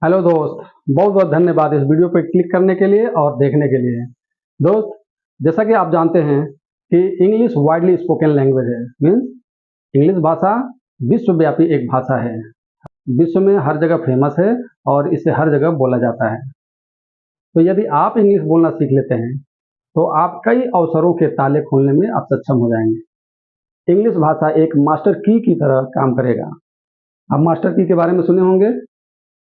Hello दोस्त, बहुत बहुत धन्यवाद इस वीडियो पे क्लिक करने के लिए और देखने के लिए। दोस्त, जैसा कि आप जानते हैं कि इंग्लिश वाइडली स्पोकन लैंग्वेज है। मीन्स इंग्लिश भाषा विश्वव्यापी एक भाषा है। विश्व में हर जगह फेमस है और इसे हर जगह बोला जाता है। तो यदि आप इंग्लिश बोलना सीख लेते हैं तो आप कई अवसरों के ताले खोलने में आप सक्षम हो जाएंगे। इंग्लिश भाषा एक मास्टर की तरह काम करेगा। आप मास्टर की के बारे में सुने होंगे।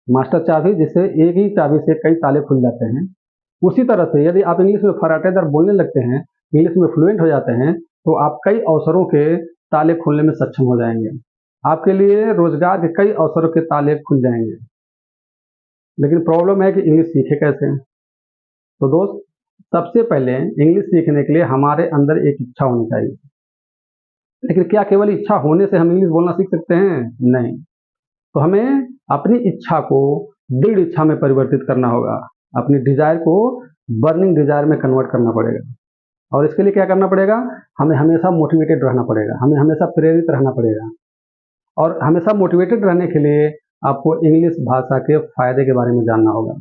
मास्टर चाबी, जिससे एक ही चाबी से कई ताले खुल जाते हैं। उसी तरह से यदि आप इंग्लिश में फराटेदार बोलने लगते हैं, इंग्लिश में फ्लुएंट हो जाते हैं, तो आप कई अवसरों के ताले खोलने में सक्षम हो जाएंगे। आपके लिए रोजगार के कई अवसरों के ताले खुल जाएंगे। लेकिन प्रॉब्लम है कि इंग्लिश सीखे कैसे। तो दोस्त, सबसे पहले इंग्लिश सीखने के लिए हमारे अंदर एक इच्छा होनी चाहिए। लेकिन क्या केवल इच्छा होने से हम इंग्लिश बोलना सीख सकते हैं? नहीं। तो हमें अपनी इच्छा को दृढ़ इच्छा में परिवर्तित करना होगा। अपनी डिजायर को बर्निंग डिजायर में कन्वर्ट करना पड़ेगा। और इसके लिए क्या करना पड़ेगा? हमें हमेशा मोटिवेटेड रहना पड़ेगा, हमें हमेशा प्रेरित रहना पड़ेगा। और हमेशा मोटिवेटेड रहने के लिए आपको इंग्लिश भाषा के फायदे के बारे में जानना होगा।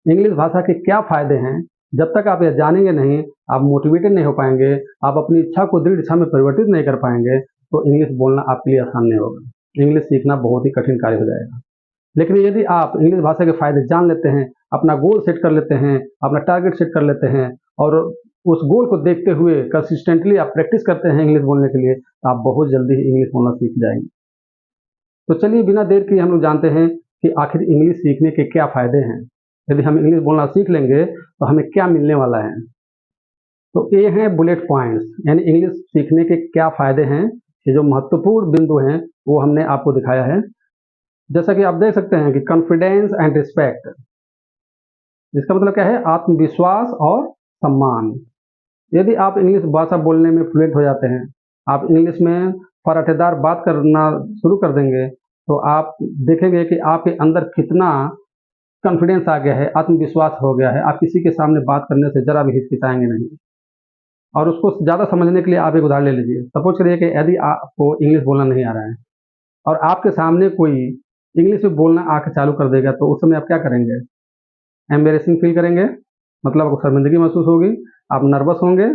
इंग्लिश भाषा के क्या फायदे हैं, जब तक आप यह जानेंगे नहीं, आप मोटिवेटेड नहीं हो पाएंगे, आप अपनी इच्छा को दृढ़ इच्छा में परिवर्तित नहीं कर पाएंगे, तो इंग्लिश बोलना आपके लिए आसान नहीं होगा। इंग्लिश सीखना बहुत ही कठिन कार्य हो जाएगा। लेकिन यदि आप इंग्लिश भाषा के फायदे जान लेते हैं, अपना गोल सेट कर लेते हैं, अपना टारगेट सेट कर लेते हैं और उस गोल को देखते हुए कंसिस्टेंटली आप प्रैक्टिस करते हैं इंग्लिश बोलने के लिए, तो आप बहुत जल्दी ही इंग्लिश बोलना सीख जाएंगे। तो चलिए बिना देर किए हम लोग जानते हैं कि आखिर इंग्लिश सीखने के क्या फायदे हैं। यदि हम इंग्लिश बोलना सीख लेंगे तो हमें क्या मिलने वाला है। तो ये हैं बुलेट पॉइंट्स, यानी इंग्लिश सीखने के क्या फायदे हैं। ये जो महत्वपूर्ण बिंदु हैं वो हमने आपको दिखाया है। जैसा कि आप देख सकते हैं कि कॉन्फिडेंस एंड रिस्पेक्ट, इसका मतलब क्या है? आत्मविश्वास और सम्मान। यदि आप इंग्लिश भाषा बोलने में फ्लुएंट हो जाते हैं, आप इंग्लिश में फराटेदार बात करना शुरू कर देंगे, तो आप देखेंगे कि आपके अंदर कितना कॉन्फिडेंस आ गया है, आत्मविश्वास हो गया है। आप किसी के सामने बात करने से जरा भी हिचकिचाएंगे नहीं। और उसको ज़्यादा समझने के लिए आप एक उदाहरण ले लीजिए। सपोज करिए कि यदि आपको इंग्लिश बोलना नहीं आ रहा है और आपके सामने कोई इंग्लिश में बोलना आके चालू कर देगा, तो उस समय आप क्या करेंगे? एम्बेरेसिंग फील करेंगे, मतलब आपको शर्मिंदगी महसूस होगी, आप नर्वस होंगे।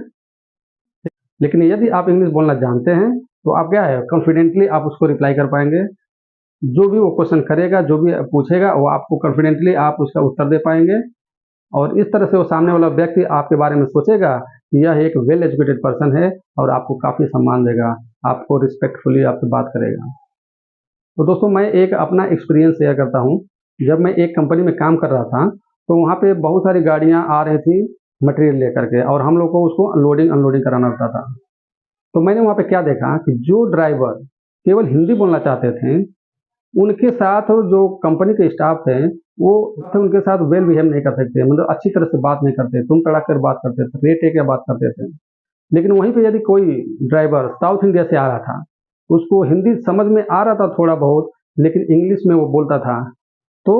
लेकिन यदि आप इंग्लिश बोलना जानते हैं तो आप क्या है, कॉन्फिडेंटली आप उसको रिप्लाई कर पाएंगे। जो भी वो क्वेश्चन करेगा, जो भी पूछेगा, वो आपको कॉन्फिडेंटली आप उसका उत्तर दे पाएंगे। और इस तरह से वो सामने वाला व्यक्ति आपके बारे में सोचेगा कि यह एक वेल एजुकेटेड पर्सन है और आपको काफ़ी सम्मान देगा, आपको रिस्पेक्टफुली आपसे बात करेगा। तो दोस्तों, मैं एक अपना एक्सपीरियंस शेयर करता हूँ। जब मैं एक कंपनी में काम कर रहा था, तो वहाँ पे बहुत सारी गाड़ियाँ आ रही थी मटेरियल लेकर के, और हम लोग को उसको लोडिंग अनलोडिंग कराना होता था। तो मैंने वहाँ पे क्या देखा कि जो ड्राइवर केवल हिंदी बोलना चाहते थे, उनके साथ जो कंपनी के स्टाफ थे, वो उनके साथ वेल बिहेव नहीं कर सकते, मतलब अच्छी तरह से बात नहीं करते, तुम तड़ाक कर बात करते थे, रेट एक बात करते थे। लेकिन वहीं पे यदि कोई ड्राइवर साउथ इंडिया से आ रहा था, उसको हिंदी समझ में आ रहा था थोड़ा बहुत, लेकिन इंग्लिश में वो बोलता था, तो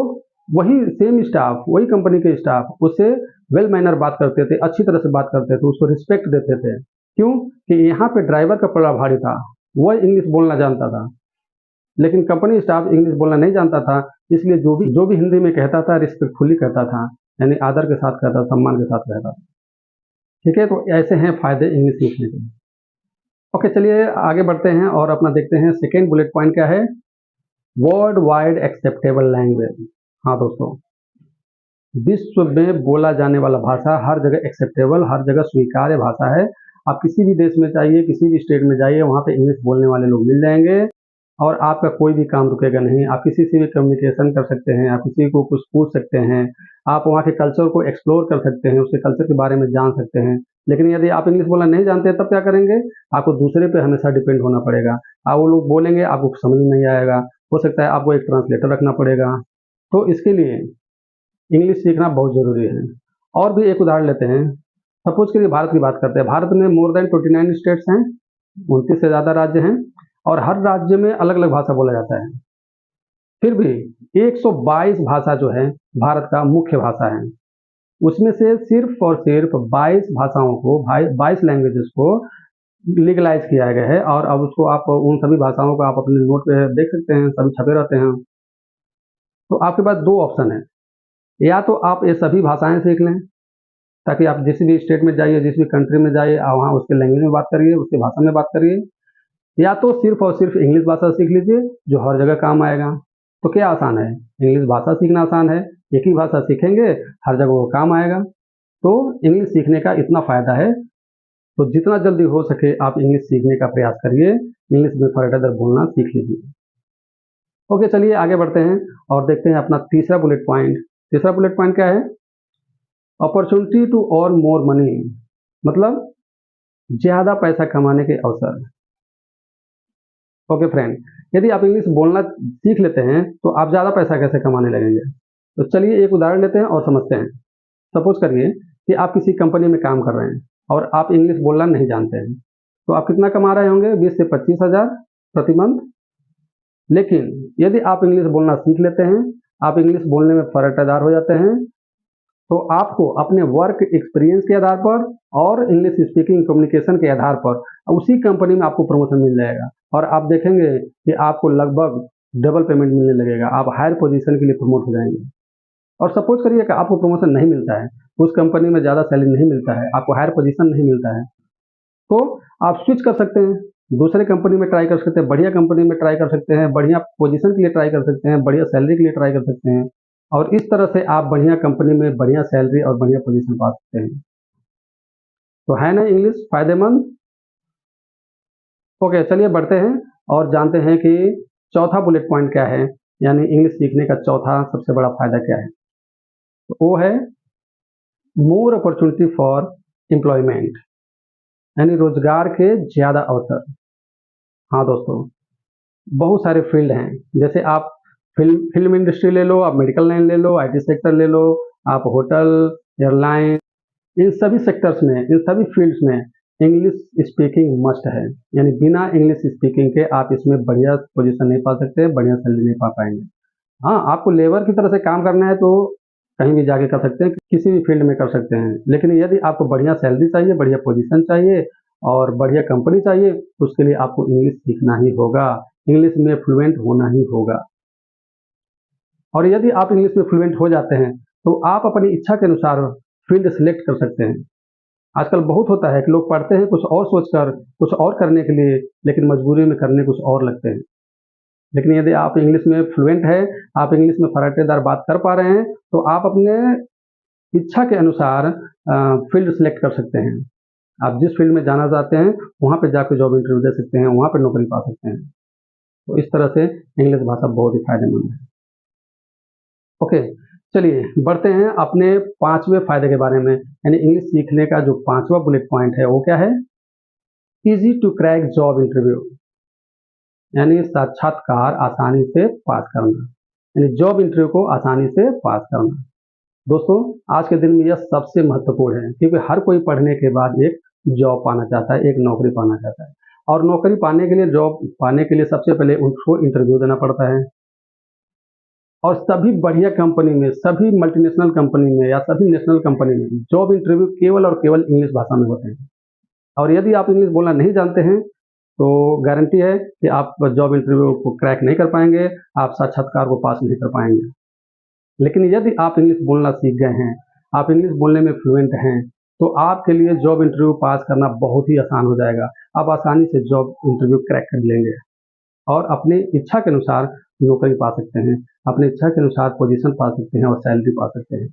वही सेम स्टाफ, वही कंपनी के स्टाफ उससे वेल मैनर बात करते थे, अच्छी तरह से बात करते थे, उसको रिस्पेक्ट देते थे। क्यों? कि यहाँ पे ड्राइवर का पड़ा भारी था, वह इंग्लिश बोलना जानता था, लेकिन कंपनी स्टाफ इंग्लिश बोलना नहीं जानता था। इसलिए जो भी हिंदी में कहता था, रिस्पेक्टफुली कहता था, यानी आदर के साथ कहता, सम्मान के साथ कहता। ठीक है, तो ऐसे हैं फायदे इंग्लिश सीखने के। ओके, चलिए आगे बढ़ते हैं और अपना देखते हैं सेकेंड बुलेट पॉइंट क्या है। World wide acceptable language. हाँ दोस्तों, विश्व में बोला जाने वाला भाषा हर जगह एक्सेप्टेबल, हर जगह स्वीकार्य भाषा है। आप किसी भी देश में जाइए, किसी भी स्टेट में जाइए, वहाँ पे इंग्लिश बोलने वाले लोग मिल जाएंगे और आपका कोई भी काम रुकेगा नहीं। आप किसी से भी कम्युनिकेशन कर सकते हैं, आप किसी को कुछ पूछ सकते हैं, आप वहाँ के कल्चर को एक्सप्लोर कर सकते हैं, उसके कल्चर के बारे में जान सकते हैं। लेकिन यदि आप इंग्लिश बोलना नहीं जानते, तब क्या करेंगे? आपको दूसरे पे हमेशा डिपेंड होना पड़ेगा। आप वो लोग बोलेंगे, आपको समझ में नहीं आएगा, हो सकता है आपको एक ट्रांसलेटर रखना पड़ेगा। तो इसके लिए इंग्लिश सीखना बहुत ज़रूरी है। और भी एक उदाहरण लेते हैं। सपोज करिए भारत की बात करते हैं। भारत में मोर देन 29 स्टेट्स हैं, 29 से ज़्यादा राज्य हैं, और हर राज्य में अलग अलग भाषा बोला जाता है। फिर भी 122 भाषा जो है भारत का मुख्य भाषा है। उसमें से सिर्फ और सिर्फ 22 भाषाओं को, 22 लैंग्वेजेस को लीगलाइज किया गया है। और अब उसको आप उन सभी भाषाओं को आप अपने नोट पे देख सकते हैं, सभी छपे रहते हैं। तो आपके पास दो ऑप्शन है, या तो आप ये सभी भाषाएं सीख लें ताकि आप जिस भी स्टेट में जाइए, जिस भी कंट्री में जाइए, वहाँ उसके लैंग्वेज में बात करिए, उसकी भाषा में बात करिए, या तो सिर्फ और सिर्फ इंग्लिश भाषा सीख लीजिए जो हर जगह काम आएगा। तो क्या आसान है? इंग्लिश भाषा सीखना आसान है, एक ही भाषा सीखेंगे, हर जगह वो काम आएगा। तो इंग्लिश सीखने का इतना फ़ायदा है, तो जितना जल्दी हो सके आप इंग्लिश सीखने का प्रयास करिए, इंग्लिश में फटाफट बोलना सीख लीजिए। ओके, चलिए आगे बढ़ते हैं और देखते हैं अपना तीसरा बुलेट पॉइंट। तीसरा बुलेट पॉइंट क्या है? Opportunity to earn more money, मतलब ज़्यादा पैसा कमाने के अवसर। ओके फ्रेंड, यदि आप इंग्लिश बोलना सीख लेते हैं तो आप ज़्यादा पैसा कैसे कमाने लगेंगे? तो चलिए एक उदाहरण लेते हैं और समझते हैं। सपोज करिए कि आप किसी कंपनी में काम कर रहे हैं और आप इंग्लिश बोलना नहीं जानते हैं, तो आप कितना कमा रहे होंगे? 20 से 25,000 प्रति मंथ। लेकिन यदि आप इंग्लिश बोलना सीख लेते हैं, आप इंग्लिश बोलने में फर्राटेदार हो जाते हैं, तो आपको अपने वर्क एक्सपीरियंस के आधार पर और इंग्लिश स्पीकिंग कम्युनिकेशन के आधार पर उसी कंपनी में आपको प्रमोशन मिल जाएगा और आप देखेंगे कि आपको लगभग डबल पेमेंट मिलने लगेगा, आप हायर पोजीशन के लिए प्रमोट हो जाएंगे। और सपोज करिए कि आपको प्रमोशन नहीं मिलता है, उस कंपनी में ज़्यादा सैलरी नहीं मिलता है, आपको हायर पोजीशन नहीं मिलता है, तो आप स्विच कर सकते हैं, दूसरे कंपनी में ट्राई कर सकते हैं, बढ़िया कंपनी में ट्राई कर सकते हैं, बढ़िया पोजीशन के लिए ट्राई कर सकते हैं, बढ़िया सैलरी के लिए ट्राई कर सकते हैं, और इस तरह से आप बढ़िया कंपनी में बढ़िया सैलरी और बढ़िया पोजीशन पा सकते हैं। तो है ना इंग्लिश फायदेमंद? ओके, चलिए बढ़ते हैं और जानते हैं कि चौथा बुलेट पॉइंट क्या है, यानी इंग्लिश सीखने का चौथा सबसे बड़ा फायदा क्या है। तो वो है मोर अपॉर्चुनिटी फॉर एम्प्लॉयमेंट, यानी रोजगार के ज़्यादा अवसर। हाँ दोस्तों, बहुत सारे फील्ड हैं, जैसे आप फिल्म इंडस्ट्री ले लो, आप मेडिकल लाइन ले लो, आईटी सेक्टर ले लो, आप होटल, एयरलाइन, इन सभी सेक्टर्स में, इन सभी फील्ड्स में इंग्लिश स्पीकिंग मस्ट है, यानी बिना इंग्लिश स्पीकिंग के आप इसमें बढ़िया पोजीशन नहीं पा सकते, बढ़िया सैलरी नहीं पा पाएंगे। हाँ, आपको लेबर की तरह से काम करना है तो कहीं भी जाके कर सकते हैं, किसी भी फील्ड में कर सकते हैं, लेकिन यदि आपको बढ़िया सैलरी चाहिए, बढ़िया पोजीशन चाहिए और बढ़िया कंपनी चाहिए, तो उसके लिए आपको इंग्लिश सीखना ही होगा, इंग्लिश में फ्लुएंट होना ही होगा। और यदि आप इंग्लिश में फ्लुएंट हो जाते हैं तो आप अपनी इच्छा के अनुसार फील्ड सिलेक्ट कर सकते हैं। आजकल बहुत होता है कि लोग पढ़ते हैं कुछ और सोचकर, कुछ और करने के लिए, लेकिन मजबूरी में करने कुछ और लगते हैं। लेकिन यदि आप इंग्लिश में फ्लुएंट है, आप इंग्लिश में फर्राटेदार बात कर पा रहे हैं, तो आप अपने इच्छा के अनुसार फील्ड सिलेक्ट कर सकते हैं। आप जिस फील्ड में जाना चाहते हैं वहाँ पे जाकर जॉब इंटरव्यू दे सकते हैं, वहाँ पे नौकरी पा सकते हैं। तो इस तरह से इंग्लिश भाषा बहुत ही फायदेमंद है। ओके, चलिए बढ़ते हैं अपने पांचवें फायदे के बारे में, यानी इंग्लिश सीखने का जो पांचवा बुलेट पॉइंट है वो क्या है? Easy to crack job interview, यानी साक्षात्कार आसानी से पास करना, यानी जॉब इंटरव्यू को आसानी से पास करना। दोस्तों, आज के दिन में यह सबसे महत्वपूर्ण है, क्योंकि हर कोई पढ़ने के बाद एक जॉब पाना चाहता है, एक नौकरी पाना चाहता है, और नौकरी पाने के लिए, जॉब पाने के लिए सबसे पहले उनको इंटरव्यू देना पड़ता है। और सभी बढ़िया कंपनी में, सभी मल्टीनेशनल कंपनी में या सभी नेशनल कंपनी में जॉब इंटरव्यू केवल और केवल इंग्लिश भाषा में होते हैं। और यदि आप इंग्लिश बोलना नहीं जानते हैं तो गारंटी है कि आप जॉब इंटरव्यू को क्रैक नहीं कर पाएंगे, आप साक्षात्कार को पास नहीं कर पाएंगे। लेकिन यदि आप इंग्लिश बोलना सीख गए हैं, आप इंग्लिश बोलने में फ्लुएंट हैं, तो आपके लिए जॉब इंटरव्यू पास करना बहुत ही आसान हो जाएगा। आप आसानी से जॉब इंटरव्यू क्रैक कर लेंगे और अपनी इच्छा के अनुसार नौकरी पा सकते हैं, अपनी इच्छा के अनुसार पोजीशन पा सकते हैं और सैलरी पा सकते हैं।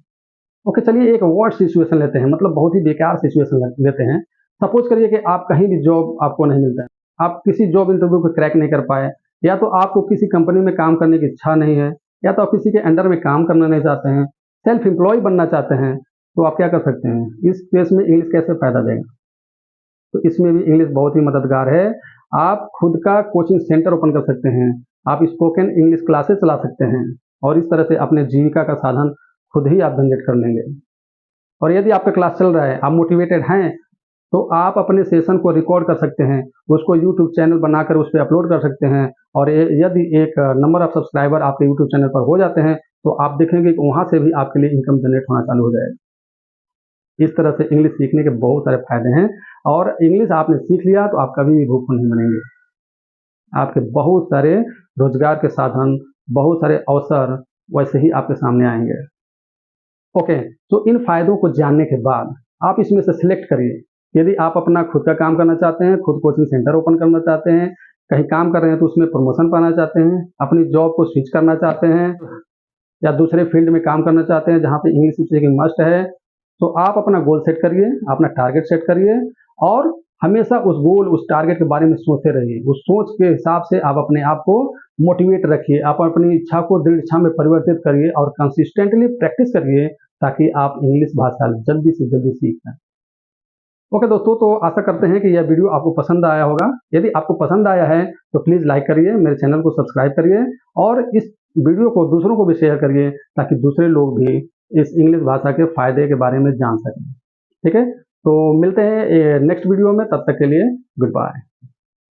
ओके, चलिए एक वर्ड सिचुएशन लेते हैं, मतलब बहुत ही बेकार सिचुएशन लेते हैं। सपोज करिए कि आप कहीं भी जॉब आपको नहीं मिलता है, आप किसी जॉब इंटरव्यू को क्रैक नहीं कर पाए, या तो आपको किसी कंपनी में काम करने की इच्छा नहीं है, या तो आप किसी के अंडर में काम करना नहीं चाहते हैं, सेल्फ एम्प्लॉय बनना चाहते हैं, तो आप क्या कर सकते हैं? इस केस में इंग्लिश कैसे फायदा देगा? तो इसमें भी इंग्लिश बहुत ही मददगार है। आप खुद का कोचिंग सेंटर ओपन कर सकते हैं, आप स्पोकन इंग्लिश क्लासेस चला सकते हैं और इस तरह से अपने जीविका का साधन खुद ही आप जनरेट कर लेंगे। और यदि आपका क्लास चल रहा है, आप मोटिवेटेड हैं, तो आप अपने सेशन को रिकॉर्ड कर सकते हैं, उसको यूट्यूब चैनल बनाकर उस पर अपलोड कर सकते हैं, और यदि एक नंबर ऑफ सब्सक्राइबर आपके यूट्यूब चैनल पर हो जाते हैं तो आप देखेंगे कि वहाँ से भी आपके लिए इनकम जनरेट होना चालू हो जाएगा। इस तरह से इंग्लिश सीखने के बहुत सारे फायदे हैं, और इंग्लिश आपने सीख लिया तो आप कभी भी भूखे नहीं मरेंगे। आपके बहुत सारे रोजगार के साधन, बहुत सारे अवसर वैसे ही आपके सामने आएंगे। ओके, तो इन फायदों को जानने के बाद आप इसमें से सिलेक्ट करिए। यदि आप अपना खुद का काम करना चाहते हैं, खुद कोचिंग सेंटर ओपन करना चाहते हैं, कहीं काम कर रहे हैं तो उसमें प्रमोशन पाना चाहते हैं, अपनी जॉब को स्विच करना चाहते हैं, या दूसरे फील्ड में काम करना चाहते हैं जहाँ पे इंग्लिश स्पीकिंग मस्ट है, तो आप अपना गोल सेट करिए, अपना टारगेट सेट करिए और हमेशा उस गोल, उस टारगेट के बारे में सोचते रहिए। उस सोच के हिसाब से आप अपने आप को मोटिवेट रखिए, आप अपनी इच्छा को दृढ़ इच्छा में परिवर्तित करिए और कंसिस्टेंटली प्रैक्टिस करिए ताकि आप इंग्लिश भाषा जल्दी से जल्दी सीख जाएं। ओके दोस्तों, तो आशा करते हैं कि यह वीडियो आपको पसंद आया होगा। यदि आपको पसंद आया है तो प्लीज़ लाइक करिए, मेरे चैनल को सब्सक्राइब करिए और इस वीडियो को दूसरों को भी शेयर करिए ताकि दूसरे लोग भी इस इंग्लिश भाषा के फ़ायदे के बारे में जान सकें। ठीक है, तो मिलते हैं नेक्स्ट वीडियो में, तब तक के लिए गुड बाय।